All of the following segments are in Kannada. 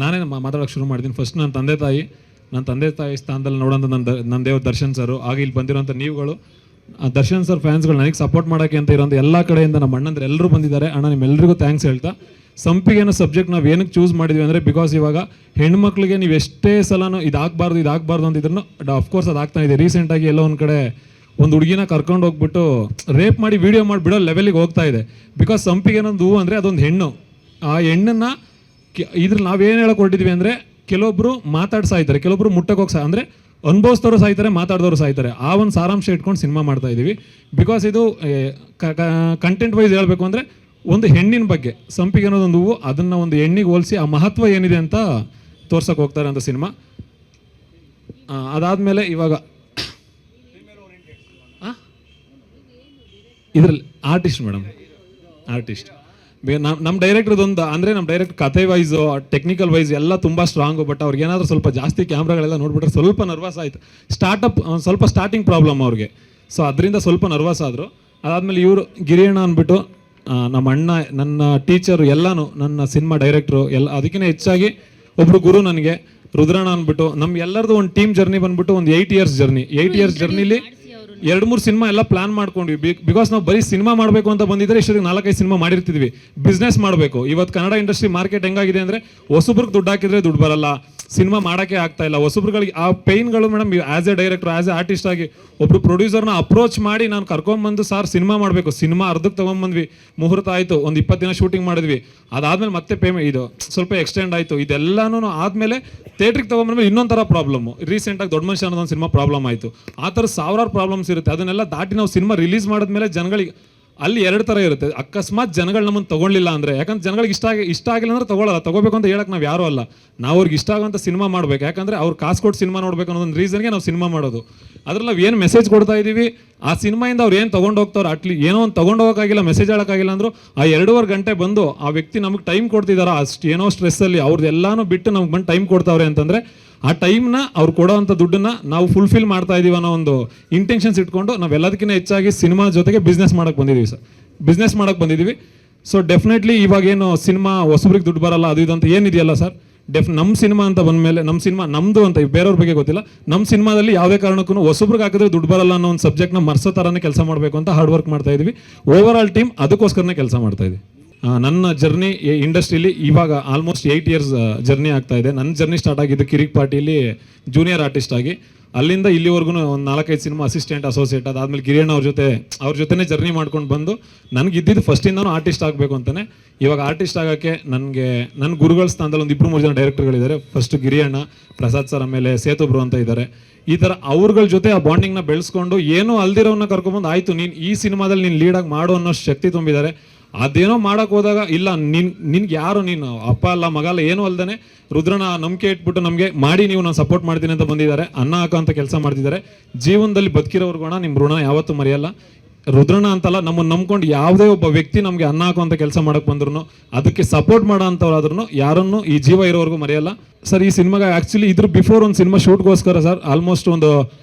ನಾನೇ ಮಾತಾಡೋಕ್ಕೆ ಶುರು ಮಾಡಿದ್ದೀನಿ. ಫಸ್ಟ್ ನನ್ನ ತಂದೆ ತಾಯಿ ಸ್ಥಾನದಲ್ಲಿ ನೋಡೋಂಥ ನನ್ನ ದೇವ್ರ ದರ್ಶನ್ ಸರ್, ಆಗ ಇಲ್ಲಿ ಬಂದಿರೋಂಥ ನೀವುಗಳು, ದರ್ಶನ್ ಸರ್ ಫ್ಯಾನ್ಸ್ಗಳು ನನಗೆ ಸಪೋರ್ಟ್ ಮಾಡೋಕ್ಕೆ ಅಂತ ಇರೋಂಥ ಎಲ್ಲ ಕಡೆಯಿಂದ ನಮ್ಮ ಅಣ್ಣಂದ್ರೆ ಎಲ್ಲರೂ ಬಂದಿದ್ದಾರೆ. ಅಣ್ಣ ನಿಮ್ಮೆಲ್ಲರಿಗೂ ಥ್ಯಾಂಕ್ಸ್ ಹೇಳ್ತಾ, ಸಂಪಿಗೆ ಅನ್ನೋ ಸಬ್ಜೆಕ್ಟ್ ನಾವು ಏನಕ್ಕೆ ಚೂಸ್ ಮಾಡಿದ್ವಿ ಅಂದರೆ, ಬಿಕಾಸ್ ಇವಾಗ ಹೆಣ್ಮಕ್ಳಿಗೆ ನೀವು ಎಷ್ಟೇ ಸಲನೂ ಇದಾಗಬಾರ್ದು ಅಂತಿದ್ರು ಅಫ್ಕೋರ್ಸ್ ಅದು ಆಗ್ತಾ ಇದೆ. ರೀಸೆಂಟಾಗಿ ಎಲ್ಲೋ ಒಂದು ಕಡೆ ಒಂದು ಹುಡುಗಿನ ಕರ್ಕೊಂಡು ಹೋಗ್ಬಿಟ್ಟು ರೇಪ್ ಮಾಡಿ ವೀಡಿಯೋ ಮಾಡಿ ಬಿಡೋ ಲೆವೆಲಿಗೆ ಹೋಗ್ತಾ ಇದೆ. ಬಿಕಾಸ್ ಸಂಪಿಗೆ ಅನ್ನೋದು ಹೂವು ಅಂದರೆ ಅದೊಂದು ಹೆಣ್ಣು. ಆ ಹೆಣ್ಣನ್ನು ಇದ್ರಲ್ಲಿ ನಾವೇನು ಹೇಳಕ್ಕೆ ಹೊರಟಿದ್ವಿ ಅಂದರೆ, ಕೆಲವೊಬ್ಬರು ಮಾತಾಡ್ಸಾಯ್ತಾರೆ, ಕೆಲವೊಬ್ರು ಮುಟ್ಟಕ್ಕೆ ಹೋಗಿ ಅಂದರೆ ಅನುಭವಿಸ್ತವ್ರು ಸಾಯ್ತಾರೆ, ಮಾತಾಡಿದವರು ಸಾಯ್ತಾರೆ. ಆ ಒಂದು ಸಾರಾಂಶ ಇಟ್ಕೊಂಡು ಸಿನಿಮಾ ಮಾಡ್ತಾ ಇದ್ದೀವಿ. ಬಿಕಾಸ್ ಇದು ಕಂಟೆಂಟ್ ವೈಸ್ ಹೇಳಬೇಕು ಅಂದರೆ ಒಂದು ಹೆಣ್ಣಿನ ಬಗ್ಗೆ, ಸಂಪಿಗೆ ಅನ್ನೋದೊಂದು ಹೂವು, ಅದನ್ನು ಒಂದು ಹೆಣ್ಣಿಗೆ ಹೋಲಿಸಿ ಆ ಮಹತ್ವ ಏನಿದೆ ಅಂತ ತೋರ್ಸಕ್ಕೆ ಹೋಗ್ತಾರೆ ಅಂತ ಸಿನಿಮಾ. ಅದಾದಮೇಲೆ ಇವಾಗ ಇದರಲ್ಲಿ ಆರ್ಟಿಸ್ಟ್ ನಮ್ಮ ಡೈರೆಕ್ಟ್ರದೊಂದು ಅಂದರೆ ನಮ್ಮ ಡೈರೆಕ್ಟ್ ಕಥೆ ವೈಸು ಟೆಕ್ನಿಕಲ್ ವೈಸ್ ಎಲ್ಲ ತುಂಬ ಸ್ಟ್ರಾಂಗು. ಬಟ್ ಅವ್ರಿಗೆ ಏನಾದರೂ ಸ್ವಲ್ಪ ಜಾಸ್ತಿ ಕ್ಯಾಮ್ರಾಗಳೆಲ್ಲ ನೋಡ್ಬಿಟ್ರೆ ಸ್ವಲ್ಪ ನರ್ವಸ್ ಆಯಿತು. ಸ್ವಲ್ಪ ಸ್ಟಾರ್ಟಿಂಗ್ ಪ್ರಾಬ್ಲಮ್ ಅವ್ರಿಗೆ, ಸೊ ಅದರಿಂದ ಸ್ವಲ್ಪ ನರ್ವಸ್ ಆದರು. ಅದಾದಮೇಲೆ ಇವರು ಗಿರಿಯಣ್ಣ ಅಂದ್ಬಿಟ್ಟು ನಮ್ಮ ಅಣ್ಣ, ನನ್ನ ಟೀಚರು, ಎಲ್ಲನೂ ನನ್ನ ಸಿನಿಮಾ ಡೈರೆಕ್ಟ್ರು ಎಲ್ಲ. ಅದಕ್ಕಿಂತ ಹೆಚ್ಚಾಗಿ ಒಬ್ಬರು ಗುರು ನನಗೆ, ರುದ್ರಣ್ಣ ಅಂದ್ಬಿಟ್ಟು. ನಮ್ಗೆಲ್ಲರದು ಒಂದು ಟೀಮ್ ಜರ್ನಿ ಬಂದ್ಬಿಟ್ಟು ಒಂದು 8 ಇಯರ್ಸ್ ಜರ್ನಿಲಿ 2-3 ಸಿನಿಮಾ ಎಲ್ಲ ಪ್ಲಾನ್ ಮಾಡ್ಕೊಂಡ್ವಿ. ಬಿಕಾಸ್ ನಾವು ಬರೀ ಸಿನಿಮಾ ಮಾಡಬೇಕು ಅಂತ ಬಂದಿದ್ರೆ ಇಷ್ಟೊತ್ತಿಗೆ 4-5 ಸಿನಿಮಾ ಮಾಡಿರ್ತಿದ್ವಿ. ಬಿಸ್ನೆಸ್ ಮಾಡಬೇಕು. ಇವತ್ತು ಕನ್ನಡ ಇಂಡಸ್ಟ್ರಿ ಮಾರ್ಕೆಟ್ ಹೆಂಗಾಗಿದೆ ಅಂದರೆ, ಹೊಸಬ್ರಿಗೆ ದುಡ್ಡು ಹಾಕಿದ್ರೆ ದುಡ್ಡು ಬರಲ್ಲ, ಸಿನಿಮಾ ಮಾಡೋಕ್ಕೆ ಆಗ್ತಾ ಇಲ್ಲ. ಹೊಸಬ್ರುಗಳಿಗೆ ಆ ಪೈನ್ಗಳು madam, as a director, as a artist ಆಗಿ ಒಬ್ರು ಪ್ರೊಡ್ಯೂಸರ್ನ ಅಪ್ರೋಚ್ ಮಾಡಿ ನಾನು ಕರ್ಕೊಂಬಂದು, ಸಾರ್ ಸಿನಿಮಾ ಮಾಡಬೇಕು, ಸಿನಿಮಾ ಅರ್ಧಕ್ಕೆ ತೊಗೊಂಬಂದ್ವಿ, ಮುಹೂರ್ತ ಆಯಿತು, ಒಂದು 20 ದಿನ ಶೂಟಿಂಗ್ ಮಾಡಿದ್ವಿ. ಅದಾದಮೇಲೆ ಮತ್ತೆ ಪೇಮೆಂಟ್ ಇದು ಸ್ವಲ್ಪ ಎಕ್ಸ್ಟೆಂಡ್ ಆಯಿತು. ಇದೆಲ್ಲನೂ ಆದಮೇಲೆ ಥಿಯೇಟ್ರಿಗೆ ತೊಗೊಂಬಂದ್ಮೇಲೆ ಇನ್ನೊಂದು ಥರ ಪ್ರಾಬ್ಲಮ್ಮು. ರೀಸೆಂಟಾಗಿ ದೊಡ್ಡ ಮನುಷ್ಯ ಅನ್ನೋದೊಂದು ಸಿನಿಮಾ ಪ್ರಾಬ್ಲಮ್ ಆಯಿತು. ಆ ಥರ ಸಾವಿರಾರು ಪ್ರಾಬ್ಲಮ್ಸ್ ಇರುತ್ತೆ. ಅದನ್ನೆಲ್ಲ ದಾಟಿ ನಾವು ಸಿನಿಮಾ ರಿಲೀಸ್ ಮಾಡಿದ್ಮೇಲೆ ಜನಗಳಿಗೆ ಅಲ್ಲಿ 2 ಥರ ಇರುತ್ತೆ. ಅಕಸ್ಮಾತ್ ಜನಗಳು ನಮ್ಮನ್ನು ತೊಗೊಳ್ಳಿಲ್ಲ ಅಂದರೆ, ಯಾಕಂದ್ರೆ ಜನಗಳಿಗೆ ಇಷ್ಟ ಆಗಿಲ್ಲ ಅಂದ್ರೆ ತೊಗೊಳ್ಳಲ್ಲ. ತೊಗೋಬೇಕು ಅಂತ ಹೇಳಕ್ಕೆ ನಾವು ಯಾರೂ ಅಲ್ಲ. ನಾವು ಅವ್ರಿಗೆ ಇಷ್ಟ ಆಗೋಂಥ ಸಿನಿಮಾ ಮಾಡಬೇಕು. ಯಾಕಂದರೆ ಅವ್ರು ಕಾಸು ಕೊಟ್ಟು ಸಿನಿಮಾ ನೋಡಬೇಕು ಅನ್ನೋದೊಂದು ರೀಸನ್ಗೆ ನಾವು ಸಿನಿಮಾ ಮಾಡೋದು. ಅದ್ರಲ್ಲಿ ನಾವು ಏನು ಮೆಸೇಜ್ ಕೊಡ್ತಾ ಇದ್ದೀವಿ, ಆ ಸಿನಿಮಾಯಿಂದ ಅವ್ರು ಏನು ತೊಗೊಂಡು ಹೋಗ್ತಾವ್ರು, ಏನೋ ಒಂದು ತೊಗೊಂಡು ಹೋಗೋಕ್ಕಾಗಿಲ್ಲ, ಮೆಸೇಜ್ ಹೇಳೋಕ್ಕಾಗಿಲ್ಲ ಅಂದರು, ಆ 2.5 ಗಂಟೆ ಬಂದು ಆ ವ್ಯಕ್ತಿ ನಮಗೆ ಟೈಮ್ ಕೊಡ್ತಿದ್ದಾರೆ, ಅಷ್ಟು ಏನೋ ಸ್ಟ್ರೆಸ್ಸಲ್ಲಿ ಅವ್ರದ್ದೆಲ್ಲನೂ ಬಿಟ್ಟು ನಮ್ಗೆ ಬಂದು ಟೈಮ್ ಕೊಡ್ತಾವ್ರೆ ಅಂತಂದರೆ, ಆ ಟೈಮ್ನ ಅವ್ರು ಕೊಡೋವಂಥ ದುಡ್ಡನ್ನು ನಾವು ಫುಲ್ಫಿಲ್ ಮಾಡ್ತಾ ಇದ್ದೀವಿ ಅನ್ನೋ ಒಂದು ಇಂಟೆನ್ಷನ್ಸ್ ಇಟ್ಕೊಂಡು ನಾವೆಲ್ಲದಕ್ಕಿಂತ ಹೆಚ್ಚಾಗಿ ಸಿನಿಮಾ ಜೊತೆಗೆ ಬಿಸ್ನೆಸ್ ಮಾಡೋಕ್ಕೆ ಬಂದಿದ್ದೀವಿ. ಸೊ ಡೆಫಿನೆಟ್ಲಿ ಇವಾಗೇನು ಸಿನಿಮಾ ಹೊಸಬ್ರಿಗೆ ದುಡ್ಡು ಬರಲ್ಲ ಅದು ಇದು ಅಂತ ಏನಿದೆಯಲ್ಲ ಸರ್, ನಮ್ಮ ಸಿನಿಮಾ ಅಂತ ಬಂದಮೇಲೆ, ನಮ್ಮ ಸಿನಿಮಾ ನಮ್ಮದು ಅಂತ ಬೇರೆಯವ್ರ ಬಗ್ಗೆ ಗೊತ್ತಿಲ್ಲ, ನಮ್ಮ ಸಿನಿಮಾದಲ್ಲಿ ಯಾವುದೇ ಕಾರಣಕ್ಕೂ ಹೊಸಬ್ರಿಗೆ ಹಾಕಿದ್ರೆ ದುಡ್ಡು ಬರಲ್ಲ ಅನ್ನೋ ಒಂದು ಸಬ್ಜೆಕ್ಟ್ನ ಮರ್ಸೋ ಥರನೇ ಕೆಲಸ ಮಾಡಬೇಕು ಅಂತ ಹಾರ್ಡ್ ವರ್ಕ್ ಮಾಡ್ತಾ ಇದ್ವಿ. ಓವರ್ ಆಲ್ ಟೀಮ್ ಅದಕ್ಕೋಸ್ಕರನೇ ಕೆಲಸ ಮಾಡ್ತಾ ಇದ್ವಿ. ನನ್ನ ಜರ್ನಿ ಇಂಡಸ್ಟ್ರಿಲಿ ಇವಾಗ ಆಲ್ಮೋಸ್ಟ್ 8 ಇಯರ್ಸ್ ಜರ್ನಿ ಆಗ್ತಾ ಇದೆ. ನನ್ನ ಜರ್ನಿ ಸ್ಟಾರ್ಟ್ ಆಗಿದ್ದು ಕಿರಿಕ್ ಪಾರ್ಟಿಲಿ ಜೂನಿಯರ್ ಆರ್ಟಿಸ್ಟ್ ಆಗಿ, ಅಲ್ಲಿಂದ ಇಲ್ಲಿವರೆಗೂ ಒಂದು 4-5 ಸಿನಿಮಾ ಅಸಿಸ್ಟೆಂಟ್, ಅಸೋಸಿಯೇಟ್. ಅದಾದಮೇಲೆ ಗಿರಿಯಣ್ಣ ಅವ್ರ ಜೊತೆನೇ ಜರ್ನಿ ಮಾಡ್ಕೊಂಡು ಬಂದು ನನಗೆ ಇದ್ದಿದ್ದು ಫಸ್ಟಿಂದನೂ ಆರ್ಟಿಸ್ಟ್ ಆಗಬೇಕು ಅಂತಲೇ. ಇವಾಗ ಆರ್ಟಿಸ್ಟ್ ಆಗೋಕ್ಕೆ ನನಗೆ ನನ್ನ ಗುರುಗಳ ಸ್ಥಾನದಲ್ಲಿ ಒಂದು 2-3 ಜನ ಡೈರೆಕ್ಟರ್ಗಳಿದ್ದಾರೆ. ಫಸ್ಟ್ ಗಿರಿಯಣ್ಣ, ಪ್ರಸಾದ್ ಸರ್, ಆಮೇಲೆ ಸೇತುಬ್ರು ಅಂತ ಇದ್ದಾರೆ. ಈ ಥರ ಅವ್ರಗಳ ಜೊತೆ ಆ ಬಾಂಡಿಂಗ್ನ ಬೆಳೆಸ್ಕೊಂಡು ಏನೋ ಅಲ್ದಿರೋನ್ನ ಕರ್ಕೊಂಬಂದು, ಆಯಿತು ನೀನು ಈ ಸಿನಿಮಾದಲ್ಲಿ ನೀನು ಲೀಡಾಗಿ ಮಾಡೋ ಅನ್ನೋ ಶಕ್ತಿ ತುಂಬಿದ್ದಾರೆ. ಅದೇನೋ ಮಾಡೋಕೆ ಹೋದಾಗ, ಇಲ್ಲ ನಿನ್ಗೆ ಯಾರು, ನೀನು ಅಪ್ಪ ಅಲ್ಲ ಮಗ ಅಲ್ಲ ಏನೂ ಅಲ್ದೇ ರುದ್ರನ ನಂಬಿಕೆ ಇಟ್ಬಿಟ್ಟು ನಮಗೆ ಮಾಡಿ ನೀವು ನಾನು ಸಪೋರ್ಟ್ ಮಾಡ್ತೀನಿ ಅಂತ ಬಂದಿದ್ದಾರೆ. ಅನ್ನ ಹಾಕೋ ಅಂತ ಕೆಲಸ ಮಾಡ್ತಿದ್ದಾರೆ. ಜೀವನದಲ್ಲಿ ಬದುಕಿರೋರ್ಗೋಣ ನಿಮ್ಮ ಋಣ ಯಾವತ್ತೂ ಮರೆಯಲ್ಲ. ರುದ್ರನ ಅಂತಲ್ಲ, ನಮ್ಮನ್ನು ನಂಬ್ಕೊಂಡು ಯಾವುದೇ ಒಬ್ಬ ವ್ಯಕ್ತಿ ನಮಗೆ ಅನ್ನ ಹಾಕೋ ಅಂತ ಕೆಲಸ ಮಾಡೋಕ್ಕೆ ಬಂದ್ರು, ಅದಕ್ಕೆ ಸಪೋರ್ಟ್ ಮಾಡೋ ಅಂಥವ್ರಾದ್ರೂ ಯಾರನ್ನು ಈ ಜೀವ ಇರೋವರೆಗೂ ಮರೆಯಲ್ಲ. ಸರ್, ಈ ಸಿನಿಮಾಗೆ ಆ್ಯಕ್ಚುಲಿ ಇದ್ರ ಬಿಫೋರ್ ಒಂದು ಸಿನಿಮಾ ಶೂಟ್ಗೋಸ್ಕರ ಸರ್ ಆಲ್ಮೋಸ್ಟ್ ಒಂದು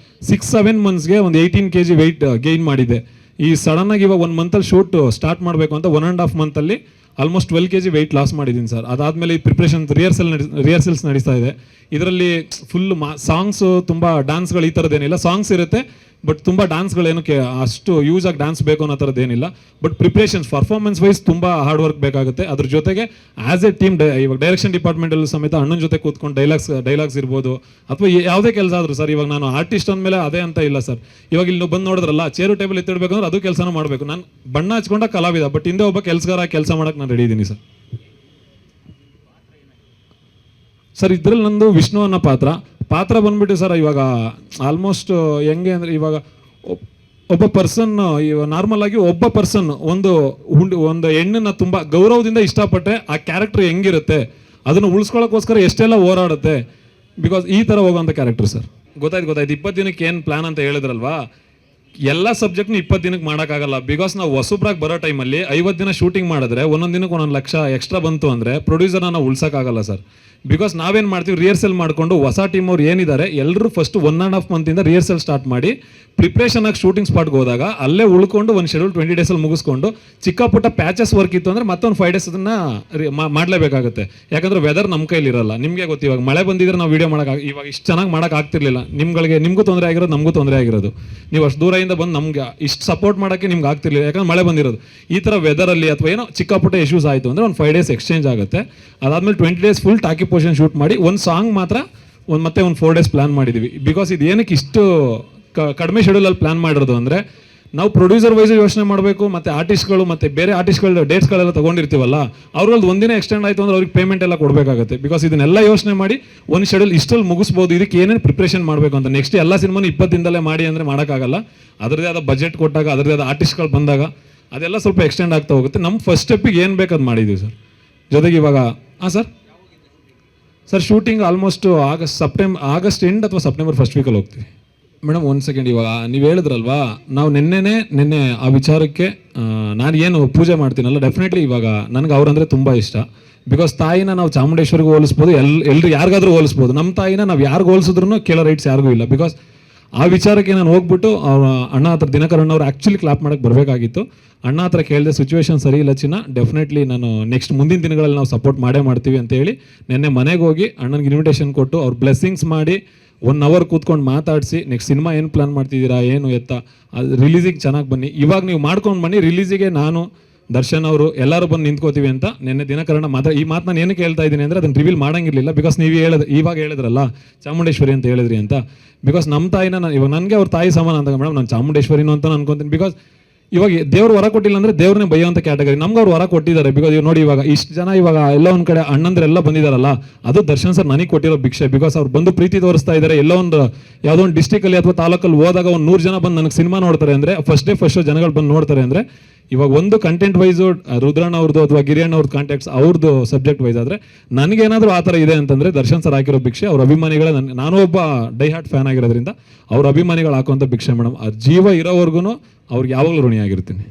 6-7 ಮಂತ್ಸ್ಗೆ ಒಂದು 18 kg ವೆಯ್ಟ್ ಗೇನ್ ಮಾಡಿದ್ದೆ. ಈ ಸಡನ್ನಾಗಿ ಇವಾಗ 1 ಮಂತಲ್ಲಿ ಶೂಟ್ ಸ್ಟಾರ್ಟ್ ಮಾಡಬೇಕು ಅಂತ 1.5 ಮಂತಲ್ಲಿ ಆಲ್ಮೋಸ್ಟ್ 12 kg ವೆಯ್ಟ್ ಲಾಸ್ ಮಾಡಿದ್ದೀನಿ ಸರ್. ಅದಾದಮೇಲೆ ಪ್ರಿಪ್ರೇಷನ್ ರಿಹರ್ಸಲ್ಸ್ ನಡೀತಾ ಇದೆ. ಇದರಲ್ಲಿ ಫುಲ್ ಸಾಂಗ್ಸು, ತುಂಬ ಡ್ಯಾನ್ಸ್ಗಳು, ಈ ಥರದ್ದೇನಿಲ್ಲ. ಸಾಂಗ್ಸ್ ಇರುತ್ತೆ ಬಟ್ ತುಂಬ ಡ್ಯಾನ್ಸ್ಗಳೇನಕ್ಕೆ ಅಷ್ಟು ಯೂಸ್ ಆಗಿ ಡ್ಯಾನ್ಸ್ ಬೇಕು ಅನ್ನೋ ಥರದ್ದೇನಿಲ್ಲ. ಬಟ್ ಪ್ರಿಪ್ರೇಷನ್ಸ್ ಪರ್ಫಾರ್ಮೆನ್ಸ್ ವೈಸ್ ತುಂಬ ಹಾರ್ಡ್ ವರ್ಕ್ ಬೇಕಾಗುತ್ತೆ. ಅದ್ರ ಜೊತೆಗೆ ಆ್ಯಸ್ ಎ ಟೀಮ್ ಇವಾಗ ಡೈರೆಕ್ಷನ್ ಡಿಪಾರ್ಟ್ಮೆಂಟಲ್ಲೂ ಸಮೇತ ಅಣ್ಣನ ಜೊತೆ ಕೂತ್ಕೊಂಡು ಡೈಲಾಗ್ಸ್ ಇರ್ಬೋದು, ಅಥವಾ ಯಾವುದೇ ಕೆಲಸ ಆದರೂ ಸರ್. ಇವಾಗ ನಾನು ಆರ್ಟಿಸ್ಟ್ ಅಂದಮೇಲೆ ಅದೇ ಅಂತ ಇಲ್ಲ ಸರ್. ಇವಾಗ ಇಲ್ಲಿ ಬಂದು ನೋಡಿದ್ರಲ್ಲ, ಚೇರು ಟೇಬಲ್ ಎತ್ತಿಡ್ಬೇಕಂದ್ರೆ ಅದು ಕೆಲಸನೂ ಮಾಡಬೇಕು. ನಾನು ಬಣ್ಣ ಹಚ್ಕೊಂಡ ಕಲಾವಿದ, ಬಟ್ ಹಿಂದೆ ಒಬ್ಬ ಕೆಲಸಗಾರ ಕೆಲಸ ಮಾಡೋಕ್ಕೆ ನಾನು ರೆಡಿ ಇದ್ದೀನಿ ಸರ್. ಇದ್ರಲ್ಲಿ ನಂದು ವಿಷ್ಣು ಅನ್ನೋ ಪಾತ್ರ ಬಂದ್ಬಿಟ್ಟು ಸರ್, ಇವಾಗ ಆಲ್ಮೋಸ್ಟ್ ಹೆಂಗೆ ಅಂದರೆ, ಇವಾಗ ಒಬ್ಬ ಪರ್ಸನ್, ನಾರ್ಮಲ್ ಆಗಿ ಒಬ್ಬ ಪರ್ಸನ್ ಒಂದು ಹೆಣ್ಣನ್ನ ತುಂಬ ಗೌರವದಿಂದ ಇಷ್ಟಪಟ್ಟೆ ಆ ಕ್ಯಾರೆಕ್ಟರ್ ಹೆಂಗಿರುತ್ತೆ, ಅದನ್ನು ಉಳಿಸ್ಕೊಳ್ಳೋಕ್ಕೋಸ್ಕರ ಎಷ್ಟೆಲ್ಲ ಹೋರಾಡುತ್ತೆ. ಬಿಕಾಸ್ ಈ ಥರ ಹೋಗೋಂಥ ಕ್ಯಾರೆಕ್ಟರ್ ಸರ್. ಗೊತ್ತಾಯ್ತು. 20 ದಿನಕ್ಕೆ ಏನು ಪ್ಲಾನ್ ಅಂತ ಹೇಳಿದ್ರಲ್ವಾ, ಎಲ್ಲ ಸಬ್ಜೆಕ್ಟ್ನು 20 ದಿನಕ್ಕೆ ಮಾಡೋಕ್ಕಾಗಲ್ಲ. ಬಿಕಾಸ್ ನಾವು ಹೊಸಬ್ರಾಗಿ ಬರೋ ಟೈಮಲ್ಲಿ 50 ದಿನ ಶೂಟಿಂಗ್ ಮಾಡಿದ್ರೆ ಒಂದೊಂದು ದಿನಕ್ಕೆ 1 ಲಕ್ಷ ಎಕ್ಸ್ಟ್ರಾ ಬಂತು ಅಂದರೆ ಪ್ರೊಡ್ಯೂಸರ್ನ ನಾವು ಉಳ್ಸೋಕ್ಕಾಗಲ್ಲ ಸರ್. ಬಿಕಾಸ್ ನಾವೇನು ಮಾಡ್ತೀವಿ, ರಿಹರ್ಸಲ್ ಮಾಡಿಕೊಂಡು ಹೊಸ ಟೀಮ್ ಅವ್ರು ಏನಿದ್ದಾರೆ ಎಲ್ಲರೂ ಫಸ್ಟ್ 1.5 ಮಂತಿಂದ ರಿಹರ್ಸಲ್ ಸ್ಟಾರ್ಟ್ ಮಾಡಿ ಪ್ರಿಪ್ರೇಷನ್ ಆಗಿ ಶೂಟಿಂಗ್ ಸ್ಪಾಟ್ಗೆ ಹೋದಾಗ ಅಲ್ಲೇ ಉಳ್ಕೊಂಡು ಒಂದು ಶೆಡ್ಯೂಲ್ 20 ಡೇಸಲ್ಲಿ ಮುಗಿಸ್ಕೊಂಡು ಚಿಕ್ಕ ಪುಟ್ಟ ಪ್ಯಾಚಸ್ ವರ್ಕ್ ಇತ್ತು ಅಂದರೆ ಮತ್ತೊಂದು 5 ಡೇಸ್ ಅದನ್ನು ಮಾಡಲೇಬೇಕಾಗುತ್ತೆ. ಯಾಕಂದರೆ ವೆದರ್ ನಮ್ಮ ಕೈಲಿ ಇರಲ್ಲ. ನಿಮಗೆ ಗೊತ್ತು, ಇವಾಗ ಮಳೆ ಬಂದಿದ್ರೆ ನಾವು ವೀಡಿಯೋ ಮಾಡೋಕೆ ಇವಾಗ ಇಷ್ಟು ಚೆನ್ನಾಗಿ ಮಾಡೋಕೆ ಆಗ್ತಿರ್ಲಿಲ್ಲ. ನಿಮಗೂ ತೊಂದರೆ ಆಗಿರೋದು, ನಮಗೂ ತೊಂದರೆ ಆಗಿರೋದು. ನೀವು ಅಷ್ಟು ದೂರದಿಂದ ಬಂದು ನಮ್ಗೆ ಇಷ್ಟು ಸಪೋರ್ಟ್ ಮಾಡೋಕ್ಕೆ ನಿಮ್ಗೆ ಆಗ್ತಿರ್ಲಿಲ್ಲ, ಯಾಕಂದ್ರೆ ಮಳೆ ಬಂದಿರೋದು. ಈ ಥರ ವೆದರಲ್ಲಿ ಅಥವಾ ಏನೋ ಚಿಕ್ಕ ಪುಟ್ಟ ಇಶ್ಯೂಸ್ ಆಯಿತು ಅಂದರೆ ಒಂದು 5 ಡೇಸ್ ಎಕ್ಸ್ಚೇಂಜ್ ಆಗುತ್ತೆ. ಅದಾದಮೇಲೆ 20 ಡೇಸ್ ಫುಲ್ ಟಾಕಿ ಪೋರ್ಷನ್ ಶೂಟ್ ಮಾಡಿ ಒಂದು ಸಾಂಗ್ ಮಾತ್ರ ಮತ್ತೆ ಒಂದು 4 ಡೇಸ್ ಪ್ಲಾನ್ ಮಾಡಿದ್ದೀವಿ. ಬಿಕಾಸ್ ಇದು ಏನಕ್ಕೆ ಇಷ್ಟು ಕಡಿಮೆ ಶೆಡ್ಯೂಲಲ್ಲಿ ಪ್ಲಾನ್ ಮಾಡಿರೋದು ಅಂದರೆ, ನಾವು ಪ್ರೊಡ್ಯೂಸರ್ ವೈಸ್ ಯೋಚನೆ ಮಾಡಬೇಕು, ಮತ್ತು ಆರ್ಟಿಸ್ಟ್ಗಳು ಮತ್ತು ಬೇರೆ ಆರ್ಟಿಸ್ಟ್ಗಳ ಡೇಟ್ಸ್ಗಳೆಲ್ಲ ತೊಗೊಂಡಿರ್ತೀವಲ್ಲ, ಅವ್ರಲ್ಲಿ ಒಂದಿನ ಎಕ್ಸ್ಟೆಂಡ್ ಆಯಿತು ಅಂದರೆ ಅವ್ರಿಗೆ ಪೇಮೆಂಟ್ ಎಲ್ಲ ಕೊಡಬೇಕಾಗುತ್ತೆ. ಬಿಕಾಸ್ ಇದನ್ನೆಲ್ಲ ಯೋಚನೆ ಮಾಡಿ ಒಂದು ಶೆಡ್ಯೂಲ್ ಇಷ್ಟಲ್ಲಿ ಮುಗಿಸ್ಬೋದು. ಇದಕ್ಕೆ ಏನೇನು ಪ್ರಿಪ್ರೇಷನ್ ಮಾಡಬೇಕು ಅಂತ ನೆಕ್ಸ್ಟ್ ಎಲ್ಲ ಸಿನಿಮಾನು 20 ದಿನದಲ್ಲೇ ಮಾಡಿ ಅಂದರೆ ಮಾಡೋಕ್ಕಾಗಲ್ಲ. ಅದರದೇ ಆದ ಬಜೆಟ್ ಕೊಟ್ಟಾಗ, ಅದರದೇ ಆದ ಆರ್ಟಿಸ್ಟ್ಗಳು ಬಂದಾಗ ಅದೆಲ್ಲ ಸ್ವಲ್ಪ ಎಕ್ಸ್ಟೆಂಡ್ ಆಗ್ತಾ ಹೋಗುತ್ತೆ. ನಮ್ಮ ಫಸ್ಟ್ ಸ್ಟೆಪ್ಪಿಗೆ ಏನು ಬೇಕು ಅದು ಮಾಡಿದ್ದೀವಿ ಸರ್. ಜೊತೆಗೆ ಇವಾಗ sir shooting almost August end ಅಥವಾ ಸೆಪ್ಟೆಂಬರ್ ಫಸ್ಟ್ ವೀಕಲ್ಲಿ ಹೋಗ್ತೀವಿ. ಮೇಡಮ್ 1 ಸೆಕೆಂಡ್, ಇವಾಗ ನೀವು ಹೇಳಿದ್ರಲ್ವಾ, ನಾವು ನಿನ್ನೆ ಆ ವಿಚಾರಕ್ಕೆ ನಾನು ಏನು ಪೂಜೆ ಮಾಡ್ತೀನಲ್ಲ, ಡೆಫಿನೆಟ್ಲಿ ಇವಾಗ ನನಗೆ ಅವರಂದರೆ ತುಂಬ ಇಷ್ಟ. ಬಿಕಾಸ್ ತಾಯಿನ ನಾವು ಚಾಮುಂಡೇಶ್ವರಿಗೆ ಹೋಲಿಸ್ಬೋದು, ಎಲ್ಲರೂ ಯಾರಿಗಾದ್ರೂ ಹೋಲಿಸ್ಬೋದು. ನಮ್ಮ ತಾಯಿನ ನಾವು ಯಾರಿಗೂ ಹೋಲಿಸಿದ್ರು ಕೇಳೋ ರೈಟ್ಸ್ ಯಾರಿಗೂ ಇಲ್ಲ. ಬಿಕಾಸ್ ಆ ವಿಚಾರಕ್ಕೆ ನಾನು ಹೋಗ್ಬಿಟ್ಟು ಅಣ್ಣ ಹತ್ರ ದಿನಕರಣ್ಣ ಅವ್ರು ಆ್ಯಕ್ಚುಲಿ ಕ್ಲಾಪ್ ಮಾಡೋಕ್ಕೆ ಬರಬೇಕಾಗಿತ್ತು. ಅಣ್ಣ ಹತ್ರ ಕೇಳಿದೆ, ಸಿಚುವೇಶನ್ ಸರಿ ಇಲ್ಲ ಚಿನ್ನ, ಡೆಫಿನೆಟ್ಲಿ ನಾನು ನೆಕ್ಸ್ಟ್ ಮುಂದಿನ ದಿನಗಳಲ್ಲಿ ನಾವು ಸಪೋರ್ಟ್ ಮಾಡೇ ಮಾಡ್ತೀವಿ ಅಂತ ಹೇಳಿ ನಿನ್ನೆ ಮನೆಗೆ ಹೋಗಿ ಅಣ್ಣನಿಗೆ ಇನ್ವಿಟೇಷನ್ ಕೊಟ್ಟು ಅವ್ರು ಬ್ಲೆಸ್ಸಿಂಗ್ಸ್ ಮಾಡಿ 1 ಅವರ್ ಕೂತ್ಕೊಂಡು ಮಾತಾಡಿಸಿ ನೆಕ್ಸ್ಟ್ ಸಿನಿಮಾ ಏನು ಪ್ಲಾನ್ ಮಾಡ್ತಿದ್ದೀರಾ, ಏನು ಎತ್ತ, ಅದು ರಿಲೀಸಿಗೆ ಚೆನ್ನಾಗಿ ಬನ್ನಿ, ಇವಾಗ ನೀವು ಮಾಡ್ಕೊಂಡು ಬನ್ನಿ, ರಿಲೀಸಿಗೆ ನಾನು ದರ್ಶನ್ ಅವರು ಎಲ್ಲರೂ ಬಂದು ನಿಂತ್ಕೋತೀವಿ ಅಂತ ನಿನ್ನೆ ದಿನಕರಣ ಈ ಮಾತು ನಾನು ಏನಕ್ಕೆ ಹೇಳ್ತಾ ಇದ್ದೀನಿ ಅಂದರೆ ಅದನ್ನು ರಿವೀಲ್ ಮಾಡೋಂಗಿರಲಿಲ್ಲ. ಬಿಕಾಸ್ ನೀವು ಇವಾಗ ಹೇಳಿದ್ರಲ್ಲ ಚಾಮುಂಡೇಶ್ವರಿ ಅಂತ ಹೇಳಿದ್ರಿ ಅಂತ. ಬಿಕಾಸ್ ನಮ್ಮ ತಾಯಿನ ಇವಾಗ ನನಗೆ ಅವ್ರ ತಾಯಿ ಸಮಾನ ಅಂತ ಮೇಡಮ್, ನಾನು ಚಾಮುಂಡೇಶ್ವರಿನೂ ಅಂತ ಅನ್ಕೊಂತೀನಿ. ಬಿಕಾಸ್ ಇವಾಗ ದೇವ್ರು ವರ ಕೊಟ್ಟಿಲ್ಲ ಅಂದರೆ ದೇವ್ರನ್ನೇ ಬೈಯೋಂಥ ಕ್ಯಾಟಗರಿ. ನಮ್ಗೆ ಅವ್ರು ವರ ಕೊಟ್ಟಿದ್ದಾರೆ. ಬಿಕಾಸ್ ಇವಾಗ ನೋಡಿ, ಇವಾಗ ಇಷ್ಟು ಜನ ಇವಾಗ ಎಲ್ಲ ಒಂದು ಕಡೆ ಅಣ್ಣಂದ್ರೆಲ್ಲ ಬಂದಿದ್ದಾರಲ್ಲ, ಅದು ದರ್ಶನ್ ಸರ್ ನನಗೆ ಕೊಟ್ಟಿರೋ ಭಿಕ್ಷೆ. ಬಿಕಾಸ್ ಅವ್ರು ಬಂದು ಪ್ರೀತಿ ತೋರಿಸ್ತಾ ಇದ್ದಾರೆ. ಎಲ್ಲೋ ಒಂದು ಯಾವುದೋ ಒಂದು ಡಿಸ್ಟಿಕಲ್ಲಿ ಅಥವಾ ತಾಲೂಕಲ್ಲಿ ಹೋದಾಗ ಒಂದು 100 ಜನ ಬಂದು ನನಗೆ ಸಿನಿಮಾ ನೋಡ್ತಾರೆ ಅಂದರೆ, ಫಸ್ಟ್ ಶೋ ಜನಗಳು ಬಂದು ನೋಡ್ತಾರೆ ಅಂದರೆ, ಇವಾಗ ಒಂದು ಕಂಟೆಂಟ್ ವೈಸು ರುದ್ರಣ್ಣ ಅವ್ರದ್ದು ಅಥವಾ ಗಿರಿಯಣ್ಣ ಅವ್ರದ್ದು ಕಾಂಟ್ಯಾಕ್ಟ್ಸ್ ಅವ್ರದ್ದು ಸಬ್ಜೆಕ್ಟ್ ವೈಸ್ ಆದರೆ, ನನಗೇನಾದರೂ ಆ ಥರ ಇದೆ ಅಂತಂದರೆ ದರ್ಶನ್ ಸರ್ ಹಾಕಿರೋ ಭಿಕ್ಷೆ. ಅವ್ರ ಅಭಿಮಾನಿಗಳ ನಾನು ಒಬ್ಬ ಡೈ ಹಾರ್ಟ್ ಫ್ಯಾನ್ ಆಗಿರೋದ್ರಿಂದ ಅವ್ರ ಅಭಿಮಾನಿಗಳು ಹಾಕುವಂಥ ಭಿಕ್ಷೆ ಮೇಡಮ್. ಆ ಜೀವ ಇರೋವರೆಗೂ ಅವ್ರಿಗೆ ಯಾವಾಗಲೂ ಋಣಿಯಾಗಿರ್ತೀನಿ.